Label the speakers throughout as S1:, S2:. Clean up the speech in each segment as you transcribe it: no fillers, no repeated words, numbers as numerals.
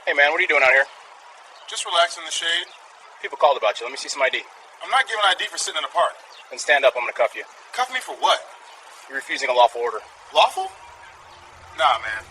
S1: Hey man, what are you doing out here?
S2: Just relax in the shade.
S1: People called about you. Let me see some ID.
S2: I'm not giving ID for sitting in the park.
S1: Then stand up, I'm gonna cuff you.
S2: Cuff me for what?
S1: You're refusing a lawful order.
S2: Lawful? Nah, man.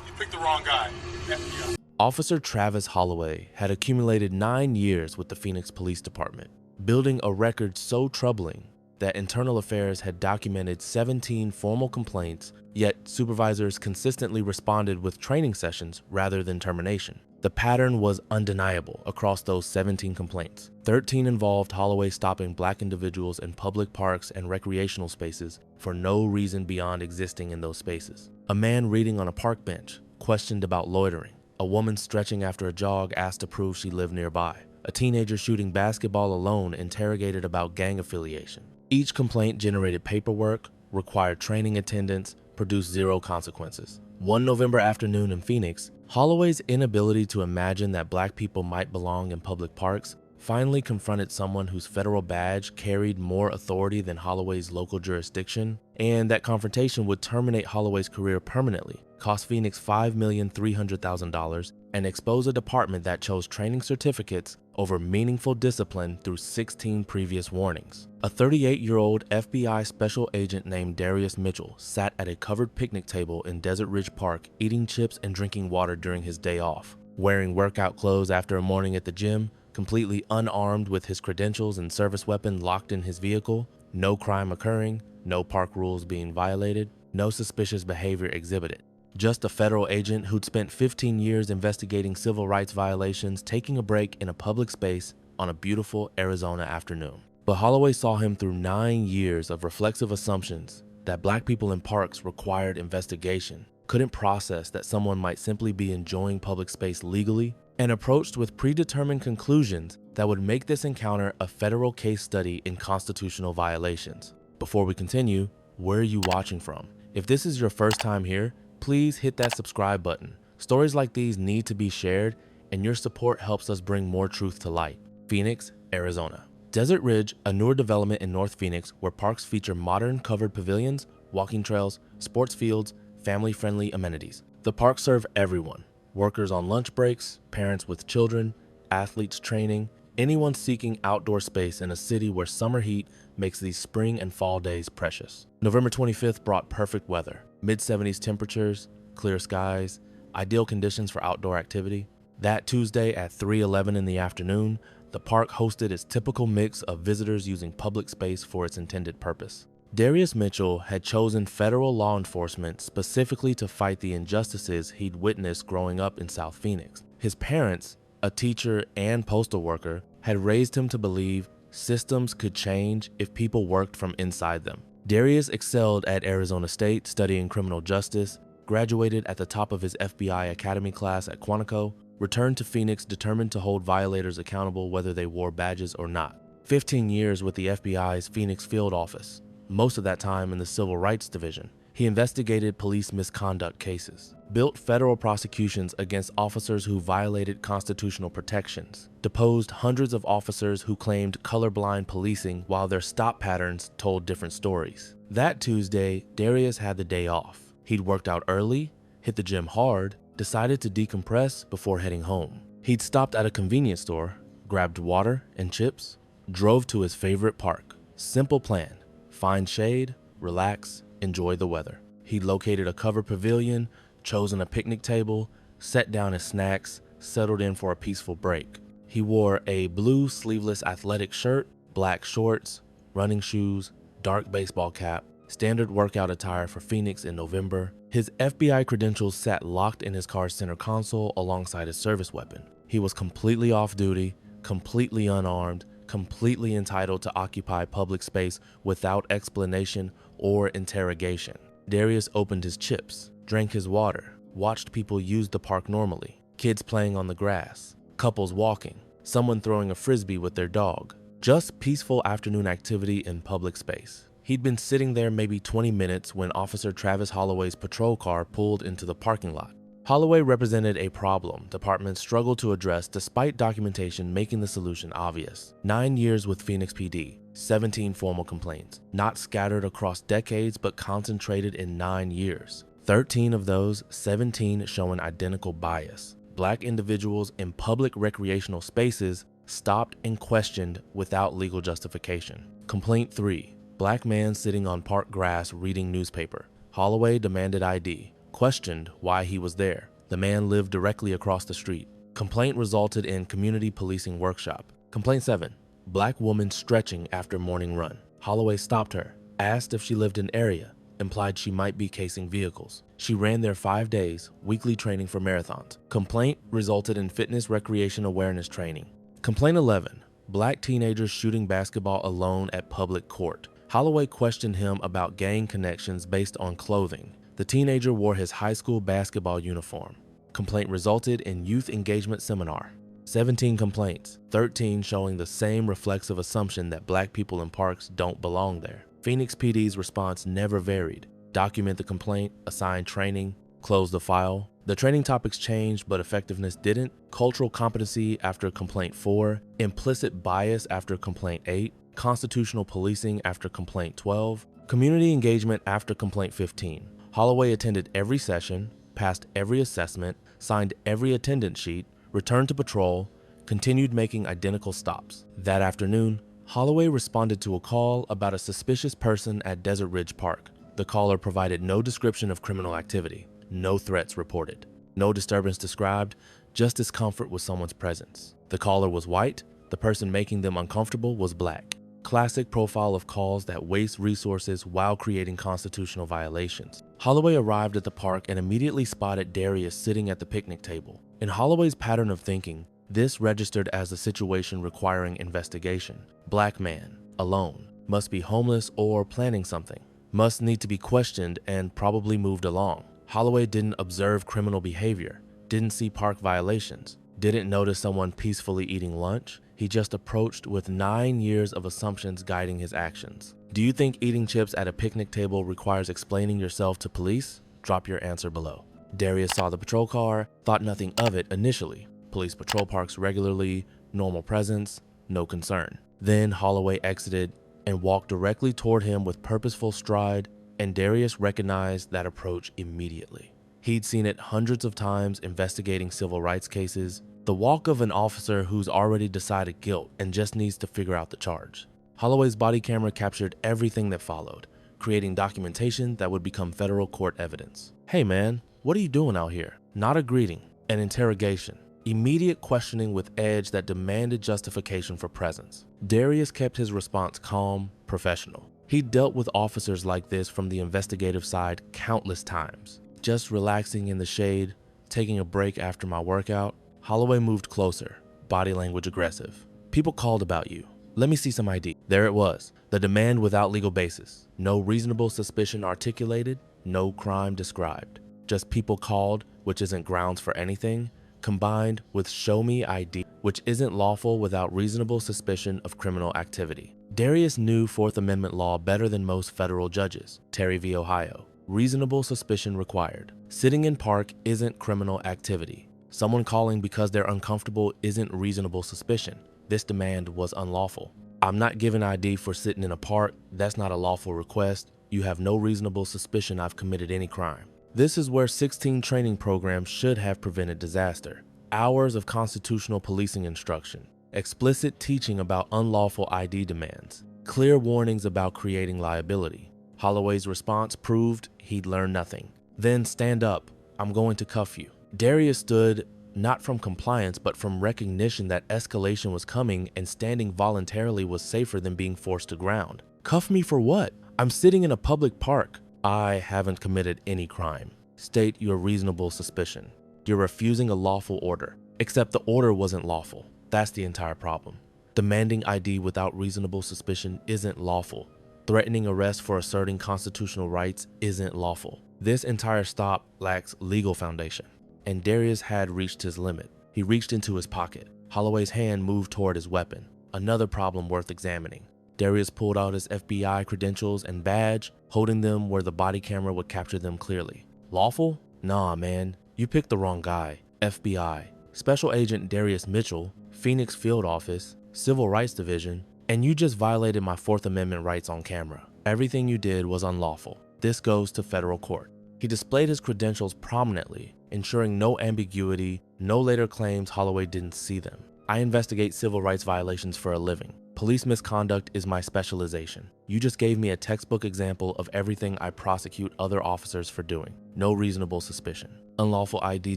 S2: You picked the wrong guy. FBI.
S3: Officer Travis Holloway had accumulated 9 years with the Phoenix Police Department, building a record so troubling that Internal Affairs had documented 17 formal complaints, yet supervisors consistently responded with training sessions rather than termination. The pattern was undeniable across those 17 complaints. 13 involved Holloway stopping black individuals in public parks and recreational spaces for no reason beyond existing in those spaces. A man reading on a park bench, questioned about loitering. A woman stretching after a jog asked to prove she lived nearby. A teenager shooting basketball alone interrogated about gang affiliation. Each complaint generated paperwork, required training attendance, produced zero consequences. One November afternoon in Phoenix, Holloway's inability to imagine that black people might belong in public parks finally confronted someone whose federal badge carried more authority than Holloway's local jurisdiction, and that confrontation would terminate Holloway's career permanently, cost Phoenix $5,300,000, and expose a department that chose training certificates over meaningful discipline through 16 previous warnings. A 38-year-old FBI special agent named Darius Mitchell sat at a covered picnic table in Desert Ridge Park eating chips and drinking water during his day off. Wearing workout clothes after a morning at the gym, completely unarmed with his credentials and service weapon locked in his vehicle, no crime occurring, no park rules being violated, no suspicious behavior exhibited. Just a federal agent who'd spent 15 years investigating civil rights violations taking a break in a public space on a beautiful Arizona afternoon. But Holloway saw him through 9 years of reflexive assumptions that black people in parks required investigation, couldn't process that someone might simply be enjoying public space legally, and approached with predetermined conclusions that would make this encounter a federal case study in constitutional violations. Before we continue, where are you watching from? If this is your first time here, please hit that subscribe button. Stories like these need to be shared, and your support helps us bring more truth to light. Phoenix, Arizona. Desert Ridge, a newer development in North Phoenix where parks feature modern covered pavilions, walking trails, sports fields, family-friendly amenities. The parks serve everyone. Workers on lunch breaks, parents with children, athletes training, anyone seeking outdoor space in a city where summer heat makes these spring and fall days precious. November 25th brought perfect weather, mid-70s temperatures, clear skies, ideal conditions for outdoor activity. That Tuesday at 3:11 in the afternoon, the park hosted its typical mix of visitors using public space for its intended purpose. Darius Mitchell had chosen federal law enforcement specifically to fight the injustices he'd witnessed growing up in South Phoenix. His parents, a teacher and postal worker, had raised him to believe systems could change if people worked from inside them. Darius excelled at Arizona State studying criminal justice, graduated at the top of his FBI Academy class at Quantico, returned to Phoenix determined to hold violators accountable whether they wore badges or not. 15 years with the FBI's Phoenix field office, most of that time in the Civil Rights Division. He investigated police misconduct cases, built federal prosecutions against officers who violated constitutional protections, deposed hundreds of officers who claimed colorblind policing while their stop patterns told different stories. That Tuesday, Darius had the day off. He'd worked out early, hit the gym hard, decided to decompress before heading home. He'd stopped at a convenience store, grabbed water and chips, drove to his favorite park. Simple plan. Find shade, relax, enjoy the weather. He located a covered pavilion, chosen a picnic table, set down his snacks, settled in for a peaceful break. He wore a blue sleeveless athletic shirt, black shorts, running shoes, dark baseball cap, standard workout attire for Phoenix in November. His FBI credentials sat locked in his car's center console alongside his service weapon. He was completely off duty, completely unarmed, completely entitled to occupy public space without explanation or interrogation. Darius opened his chips, drank his water, watched people use the park normally, kids playing on the grass, couples walking, someone throwing a frisbee with their dog. Just peaceful afternoon activity in public space. He'd been sitting there maybe 20 minutes when Officer Travis Holloway's patrol car pulled into the parking lot. Holloway represented a problem departments struggled to address despite documentation making the solution obvious. 9 years with Phoenix PD, 17 formal complaints, not scattered across decades but concentrated in 9 years. 13 of those, 17 showing identical bias. black individuals in public recreational spaces stopped and questioned without legal justification. Complaint 3. Black man sitting on park grass reading newspaper. Holloway demanded ID. Questioned why he was there. The man lived directly across the street. Complaint resulted in community policing workshop. Complaint 7. Black woman stretching after morning run. Holloway stopped her, asked if she lived in area, implied she might be casing vehicles. She ran there 5 days, weekly training for marathons. Complaint resulted in fitness recreation awareness training. Complaint 11. Black teenagers shooting basketball alone at public court. Holloway questioned him about gang connections based on clothing. The teenager wore his high school basketball uniform. Complaint resulted in youth engagement seminar. 17 complaints, 13 showing the same reflexive assumption that black people in parks don't belong there. Phoenix PD's response never varied. Document the complaint, assign training, close the file. The training topics changed, but effectiveness didn't. Cultural competency after complaint 4, implicit bias after complaint 8, constitutional policing after complaint 12, community engagement after complaint 15. Holloway attended every session, passed every assessment, signed every attendance sheet, returned to patrol, continued making identical stops. That afternoon, Holloway responded to a call about a suspicious person at Desert Ridge Park. The caller provided no description of criminal activity, no threats reported, no disturbance described, just discomfort with someone's presence. The caller was white, the person making them uncomfortable was black. Classic profile of calls that waste resources while creating constitutional violations. Holloway arrived at the park and immediately spotted Darius sitting at the picnic table. In Holloway's pattern of thinking, this registered as a situation requiring investigation. Black man, alone, must be homeless or planning something, must need to be questioned and probably moved along. Holloway didn't observe criminal behavior, didn't see park violations, didn't notice someone peacefully eating lunch. He just approached with 9 years of assumptions guiding his actions. Do you think eating chips at a picnic table requires explaining yourself to police? Drop your answer below. Darius saw the patrol car, thought nothing of it initially. Police patrol parks regularly, normal presence, no concern. Then Holloway exited and walked directly toward him with purposeful stride, and Darius recognized that approach immediately. He'd seen it hundreds of times investigating civil rights cases, the walk of an officer who's already decided guilt and just needs to figure out the charge. Holloway's body camera captured everything that followed, creating documentation that would become federal court evidence. Hey man, what are you doing out here? Not a greeting, an interrogation. Immediate questioning with edge that demanded justification for presence. Darius kept his response calm, professional. He'd dealt with officers like this from the investigative side countless times. Just relaxing in the shade, taking a break after my workout. Holloway moved closer, body language aggressive. People called about you. Let me see some ID. There it was, the demand without legal basis. No reasonable suspicion articulated, no crime described. Just people called, which isn't grounds for anything, combined with show me ID, which isn't lawful without reasonable suspicion of criminal activity. Darius knew Fourth Amendment law better than most federal judges. Terry v. Ohio. Reasonable suspicion required. Sitting in park isn't criminal activity. Someone calling because they're uncomfortable isn't reasonable suspicion. This demand was unlawful. I'm not giving ID for sitting in a park. That's not a lawful request. You have no reasonable suspicion I've committed any crime. This is where 16 training programs should have prevented disaster. Hours of constitutional policing instruction, explicit teaching about unlawful ID demands, clear warnings about creating liability. Holloway's response proved he'd learned nothing. Then stand up, I'm going to cuff you. Darius stood not from compliance, but from recognition that escalation was coming and standing voluntarily was safer than being forced to ground. Cuff me for what? I'm sitting in a public park. I haven't committed any crime. State your reasonable suspicion. You're refusing a lawful order, except the order wasn't lawful. That's the entire problem. Demanding ID without reasonable suspicion isn't lawful. Threatening arrest for asserting constitutional rights isn't lawful. This entire stop lacks legal foundation. And Darius had reached his limit. He reached into his pocket. Holloway's hand moved toward his weapon. Another problem worth examining. Darius pulled out his FBI credentials and badge, holding them where the body camera would capture them clearly. Lawful? Nah, man. You picked the wrong guy. FBI. Special Agent Darius Mitchell, Phoenix Field Office, Civil Rights Division, and you just violated my Fourth Amendment rights on camera. Everything you did was unlawful. This goes to federal court. He displayed his credentials prominently, ensuring no ambiguity, no later claims Holloway didn't see them. I investigate civil rights violations for a living. Police misconduct is my specialization. You just gave me a textbook example of everything I prosecute other officers for doing. No reasonable suspicion. Unlawful ID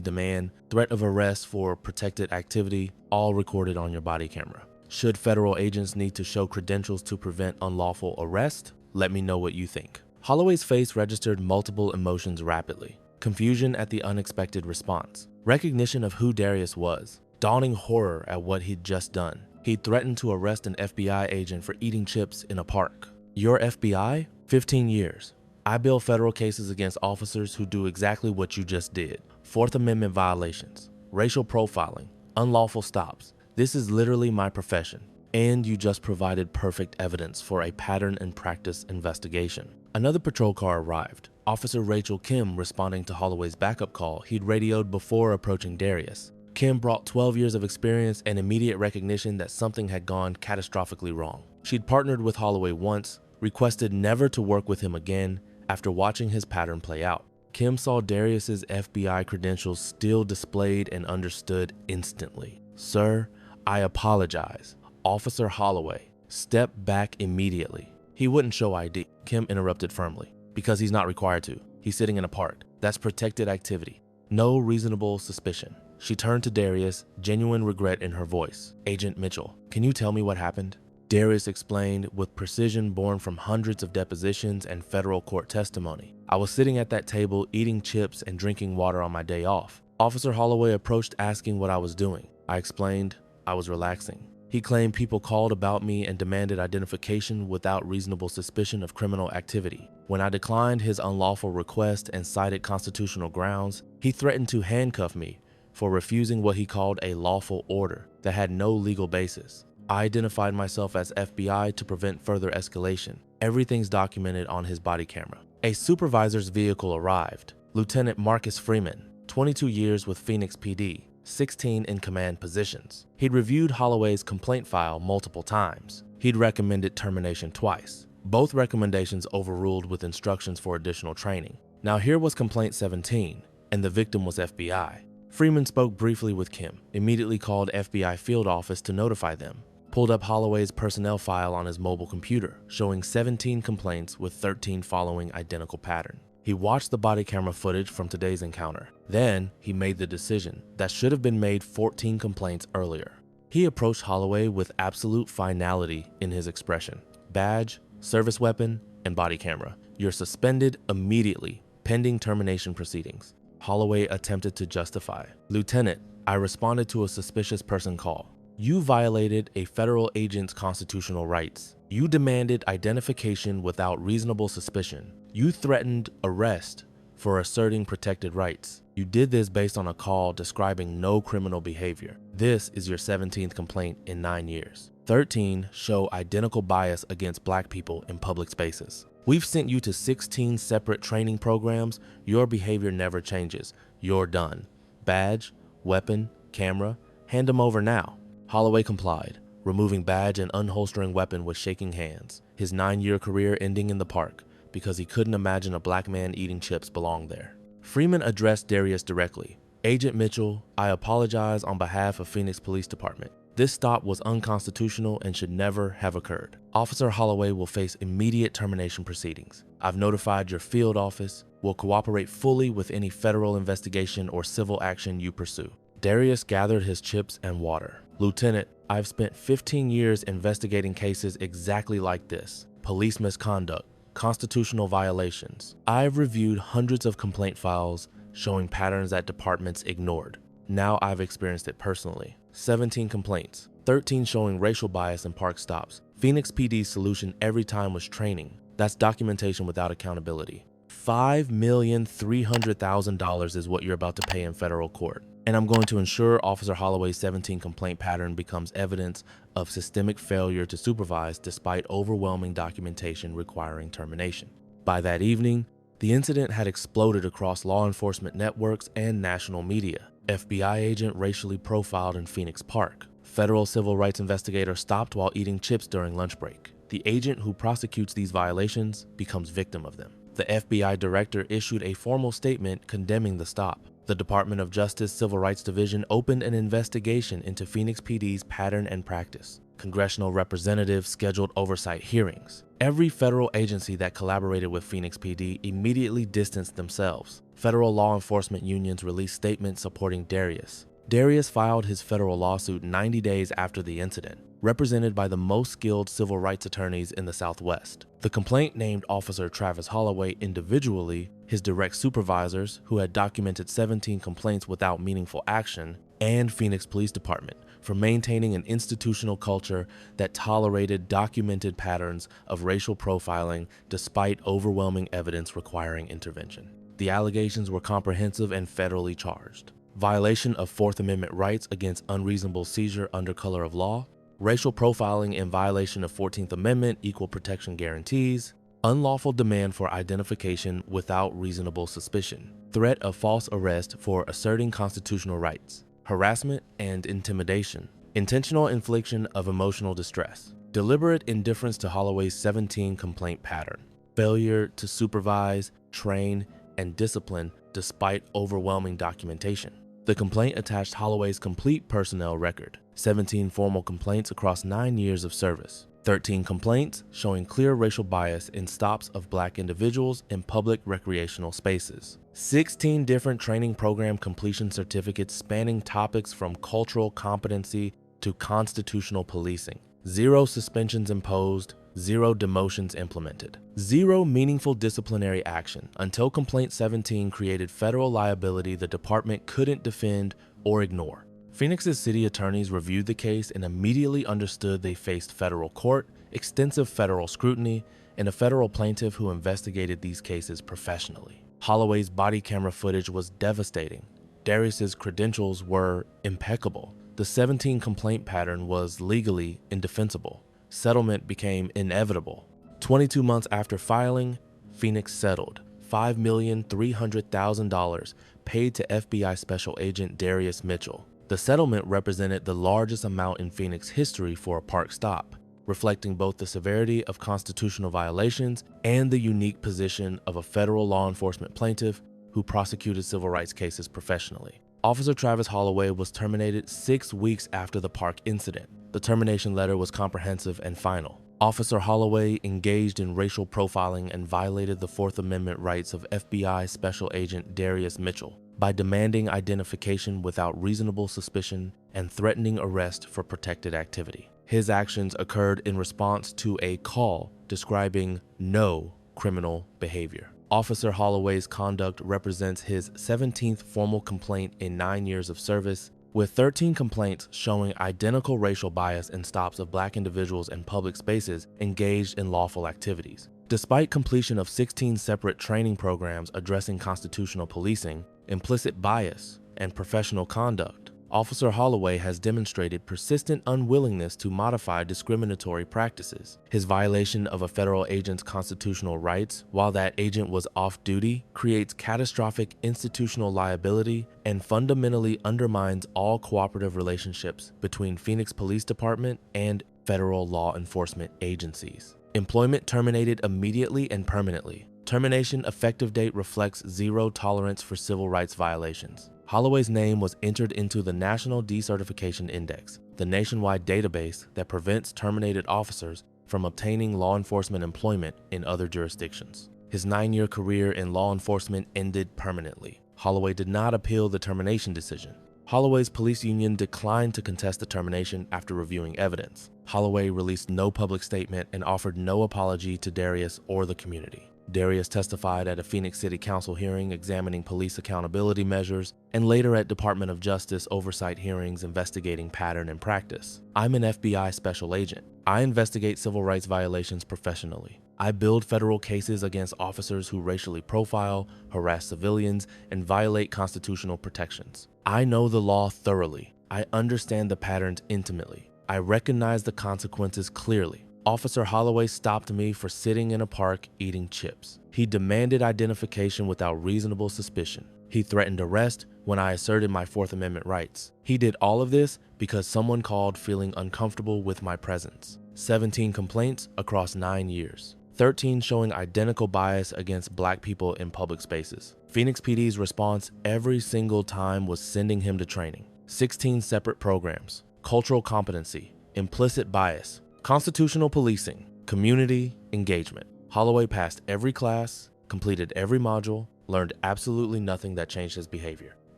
S3: demand, threat of arrest for protected activity, all recorded on your body camera. Should federal agents need to show credentials to prevent unlawful arrest? Let me know what you think. Holloway's face registered multiple emotions rapidly. Confusion at the unexpected response. Recognition of who Darius was. Dawning horror at what he'd just done. He'd threatened to arrest an FBI agent for eating chips in a park. Your FBI? 15 years. I bill federal cases against officers who do exactly what you just did. Fourth Amendment violations, racial profiling, unlawful stops. This is literally my profession. And you just provided perfect evidence for a pattern and practice investigation. Another patrol car arrived. Officer Rachel Kim responding to Holloway's backup call he'd radioed before approaching Darius. Kim brought 12 years of experience and immediate recognition that something had gone catastrophically wrong. She'd partnered with Holloway once, requested never to work with him again after watching his pattern play out. Kim saw Darius's FBI credentials still displayed and understood instantly. Sir, I apologize. Officer Holloway, step back immediately. He wouldn't show ID, Kim interrupted firmly, because he's not required to. He's sitting in a park. That's protected activity. No reasonable suspicion. She turned to Darius, genuine regret in her voice. Agent Mitchell, can you tell me what happened? Darius explained with precision born from hundreds of depositions and federal court testimony. I was sitting at that table eating chips and drinking water on my day off. Officer Holloway approached asking what I was doing. I explained I was relaxing. He claimed people called about me and demanded identification without reasonable suspicion of criminal activity. When I declined his unlawful request and cited constitutional grounds, he threatened to handcuff me for refusing what he called a lawful order that had no legal basis. I identified myself as FBI to prevent further escalation. Everything's documented on his body camera. A supervisor's vehicle arrived. Lieutenant Marcus Freeman, 22 years with Phoenix PD, 16 in command positions. He'd reviewed Holloway's complaint file multiple times. He'd recommended termination twice. Both recommendations overruled with instructions for additional training. Now here was complaint 17, and the victim was FBI. Freeman spoke briefly with Kim, immediately called FBI field office to notify them, pulled up Holloway's personnel file on his mobile computer, showing 17 complaints with 13 following identical pattern. He watched the body camera footage from today's encounter. Then he made the decision that should have been made 14 complaints earlier. He approached Holloway with absolute finality in his expression. Badge, service weapon, and body camera. You're suspended immediately, pending termination proceedings. Holloway attempted to justify. Lieutenant, I responded to a suspicious person call. You violated a federal agent's constitutional rights. You demanded identification without reasonable suspicion. You threatened arrest for asserting protected rights. You did this based on a call describing no criminal behavior. This is your 17th complaint in 9 years. 13 show identical bias against Black people in public spaces. We've sent you to 16 separate training programs. Your behavior never changes. You're done. Badge, weapon, camera, hand them over now. Holloway complied, removing badge and unholstering weapon with shaking hands, his 9-year career ending in the park because he couldn't imagine a Black man eating chips belonged there. Freeman addressed Darius directly. Agent Mitchell, I apologize on behalf of Phoenix Police Department. This stop was unconstitutional and should never have occurred. Officer Holloway will face immediate termination proceedings. I've notified your field office, will cooperate fully with any federal investigation or civil action you pursue. Darius gathered his chips and water. Lieutenant, I've spent 15 years investigating cases exactly like this. Police misconduct, constitutional violations. I've reviewed hundreds of complaint files showing patterns that departments ignored. Now I've experienced it personally. 17 complaints, 13 showing racial bias in park stops. Phoenix PD's solution every time was training. That's documentation without accountability. $5,300,000 is what you're about to pay in federal court. And I'm going to ensure Officer Holloway's 17 complaint pattern becomes evidence of systemic failure to supervise despite overwhelming documentation requiring termination. By that evening, the incident had exploded across law enforcement networks and national media. FBI agent racially profiled in Phoenix Park. Federal civil rights investigator stopped while eating chips during lunch break. The agent who prosecutes these violations becomes victim of them. The FBI director issued a formal statement condemning the stop. The Department of Justice Civil Rights Division opened an investigation into Phoenix PD's pattern and practice. Congressional representatives scheduled oversight hearings. Every federal agency that collaborated with Phoenix PD immediately distanced themselves. Federal law enforcement unions released statements supporting Darius. Darius filed his federal lawsuit 90 days after the incident, represented by the most skilled civil rights attorneys in the Southwest. The complaint named Officer Travis Holloway individually, his direct supervisors, who had documented 17 complaints without meaningful action, and Phoenix Police Department for maintaining an institutional culture that tolerated documented patterns of racial profiling despite overwhelming evidence requiring intervention. The allegations were comprehensive and federally charged. Violation of Fourth Amendment rights against unreasonable seizure under color of law, racial profiling in violation of 14th Amendment equal protection guarantees, unlawful demand for identification without reasonable suspicion, threat of false arrest for asserting constitutional rights, harassment and intimidation, intentional infliction of emotional distress, deliberate indifference to Holloway's 17 complaint pattern, failure to supervise, train, and discipline despite overwhelming documentation. The complaint attached Holloway's complete personnel record, 17 formal complaints across 9 years of service, 13 complaints showing clear racial bias in stops of Black individuals in public recreational spaces, 16 different training program completion certificates spanning topics from cultural competency to constitutional policing, 0 suspensions imposed, 0 demotions implemented, 0 meaningful disciplinary action until Complaint 17 created federal liability the department couldn't defend or ignore. Phoenix's city attorneys reviewed the case and immediately understood they faced federal court, extensive federal scrutiny, and a federal plaintiff who investigated these cases professionally. Holloway's body camera footage was devastating. Darius's credentials were impeccable. The 17 complaint pattern was legally indefensible. Settlement became inevitable. 22 months after filing, Phoenix settled $5,300,000 paid to FBI Special Agent Darius Mitchell. The settlement represented the largest amount in Phoenix history for a park stop, reflecting both the severity of constitutional violations and the unique position of a federal law enforcement plaintiff who prosecuted civil rights cases professionally. Officer Travis Holloway was terminated 6 weeks after the park incident. The termination letter was comprehensive and final. Officer Holloway engaged in racial profiling and violated the Fourth Amendment rights of FBI Special Agent Darius Mitchell by demanding identification without reasonable suspicion and threatening arrest for protected activity. His actions occurred in response to a call describing no criminal behavior. Officer Holloway's conduct represents his 17th formal complaint in 9 years of service, with 13 complaints showing identical racial bias in stops of Black individuals in public spaces engaged in lawful activities. Despite completion of 16 separate training programs addressing constitutional policing, implicit bias, and professional conduct, Officer Holloway has demonstrated persistent unwillingness to modify discriminatory practices. His violation of a federal agent's constitutional rights while that agent was off-duty creates catastrophic institutional liability and fundamentally undermines all cooperative relationships between Phoenix Police Department and federal law enforcement agencies. Employment terminated immediately and permanently. Termination effective date reflects zero tolerance for civil rights violations. Holloway's name was entered into the National Decertification Index, the nationwide database that prevents terminated officers from obtaining law enforcement employment in other jurisdictions. His 9-year career in law enforcement ended permanently. Holloway did not appeal the termination decision. Holloway's police union declined to contest the termination after reviewing evidence. Holloway released no public statement and offered no apology to Darius or the community. Darius testified at a Phoenix City Council hearing examining police accountability measures and later at Department of Justice oversight hearings investigating pattern and practice. I'm an FBI special agent. I investigate civil rights violations professionally. I build federal cases against officers who racially profile, harass civilians, and violate constitutional protections. I know the law thoroughly. I understand the patterns intimately. I recognize the consequences clearly. Officer Holloway stopped me for sitting in a park eating chips. He demanded identification without reasonable suspicion. He threatened arrest when I asserted my Fourth Amendment rights. He did all of this because someone called feeling uncomfortable with my presence. 17 complaints across 9 years. 13 showing identical bias against black people in public spaces. Phoenix PD's response every single time was sending him to training. 16 separate programs, cultural competency, implicit bias, constitutional policing, community engagement. Holloway passed every class, completed every module, learned absolutely nothing that changed his behavior.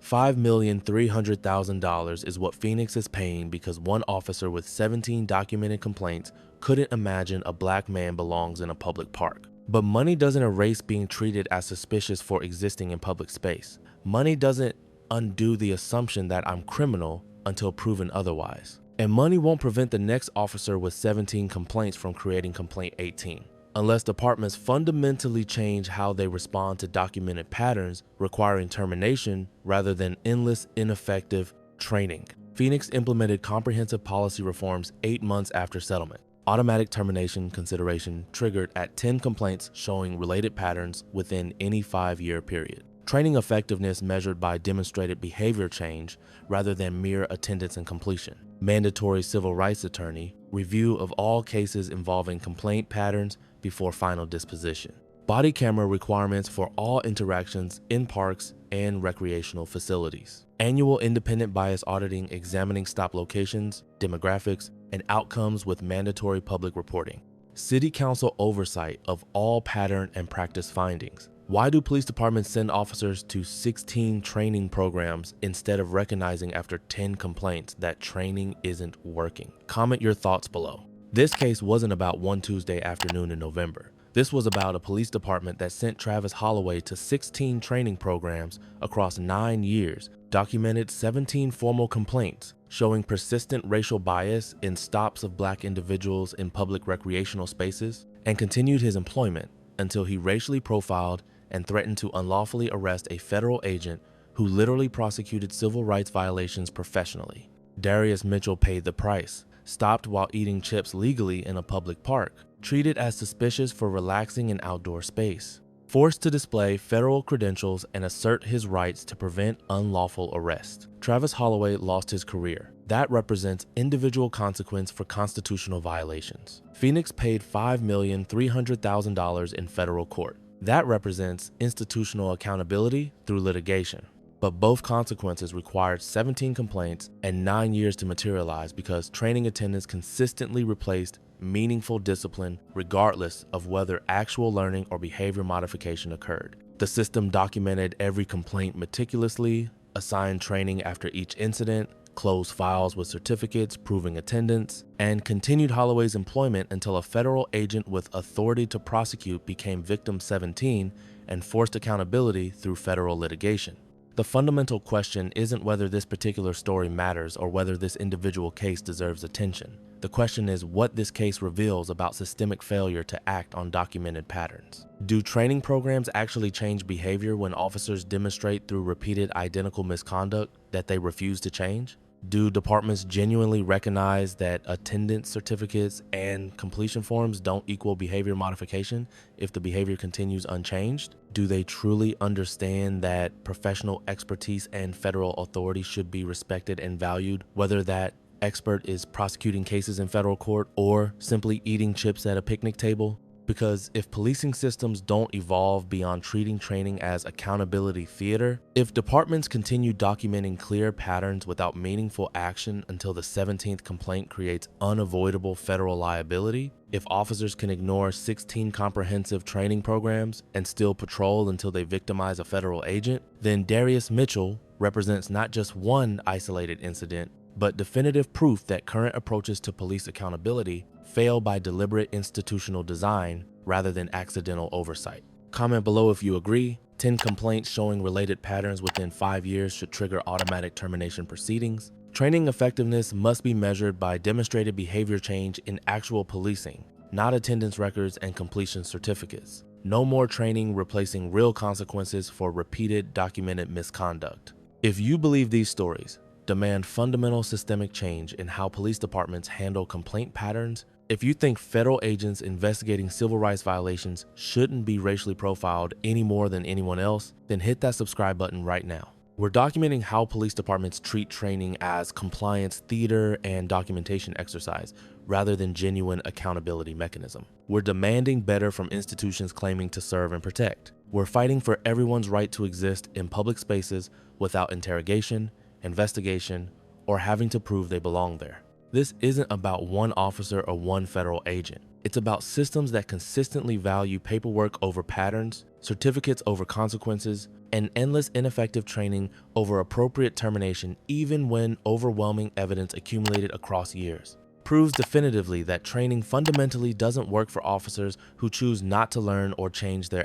S3: $5,300,000 is what Phoenix is paying because one officer with 17 documented complaints couldn't imagine a black man belongs in a public park. But money doesn't erase being treated as suspicious for existing in public space. Money doesn't undo the assumption that I'm criminal until proven otherwise. And money won't prevent the next officer with 17 complaints from creating complaint 18. Unless departments fundamentally change how they respond to documented patterns requiring termination rather than endless, ineffective training. Phoenix implemented comprehensive policy reforms 8 months after settlement. Automatic termination consideration triggered at 10 complaints showing related patterns within any 5-year period. Training effectiveness measured by demonstrated behavior change rather than mere attendance and completion. Mandatory civil rights attorney review of all cases involving complaint patterns before final disposition. Body camera requirements for all interactions in parks and recreational facilities. Annual independent bias auditing examining stop locations, demographics, and outcomes with mandatory public reporting. City Council oversight of all pattern and practice findings. Why do police departments send officers to 16 training programs instead of recognizing after 10 complaints that training isn't working? Comment your thoughts below. This case wasn't about one Tuesday afternoon in November. This was about a police department that sent Travis Holloway to 16 training programs across 9 years, documented 17 formal complaints showing persistent racial bias in stops of black individuals in public recreational spaces, and continued his employment until he racially profiled and threatened to unlawfully arrest a federal agent who literally prosecuted civil rights violations professionally. Darius Mitchell paid the price, stopped while eating chips legally in a public park, treated as suspicious for relaxing in outdoor space, forced to display federal credentials and assert his rights to prevent unlawful arrest. Travis Holloway lost his career. That represents individual consequence for constitutional violations. Phoenix paid $5,300,000 in federal court. That represents institutional accountability through litigation. But both consequences required 17 complaints and 9 years to materialize because training attendants consistently replaced meaningful discipline regardless of whether actual learning or behavior modification occurred. The system documented every complaint meticulously, assigned training after each incident, closed files with certificates proving attendance, and continued Holloway's employment until a federal agent with authority to prosecute became victim 17 and forced accountability through federal litigation. The fundamental question isn't whether this particular story matters or whether this individual case deserves attention. The question is what this case reveals about systemic failure to act on documented patterns. Do training programs actually change behavior when officers demonstrate through repeated identical misconduct that they refuse to change? Do departments genuinely recognize that attendance certificates and completion forms don't equal behavior modification if the behavior continues unchanged? Do they truly understand that professional expertise and federal authority should be respected and valued, whether that expert is prosecuting cases in federal court or simply eating chips at a picnic table? Because if policing systems don't evolve beyond treating training as accountability theater, if departments continue documenting clear patterns without meaningful action until the 17th complaint creates unavoidable federal liability, if officers can ignore 16 comprehensive training programs and still patrol until they victimize a federal agent, then Darius Mitchell represents not just one isolated incident, but definitive proof that current approaches to police accountability fail by deliberate institutional design rather than accidental oversight. Comment below if you agree. 10 complaints showing related patterns within 5 years should trigger automatic termination proceedings. Training effectiveness must be measured by demonstrated behavior change in actual policing, not attendance records and completion certificates. No more training replacing real consequences for repeated documented misconduct. If you believe these stories, demand fundamental systemic change in how police departments handle complaint patterns. If you think federal agents investigating civil rights violations shouldn't be racially profiled any more than anyone else, then hit that subscribe button right now. We're documenting how police departments treat training as compliance theater and documentation exercise rather than genuine accountability mechanism. We're demanding better from institutions claiming to serve and protect. We're fighting for everyone's right to exist in public spaces without interrogation, investigation, or having to prove they belong there. This isn't about one officer or one federal agent. It's about systems that consistently value paperwork over patterns, certificates over consequences, and endless ineffective training over appropriate termination even when overwhelming evidence accumulated across years. Proves definitively that training fundamentally doesn't work for officers who choose not to learn or change their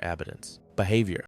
S3: behavior.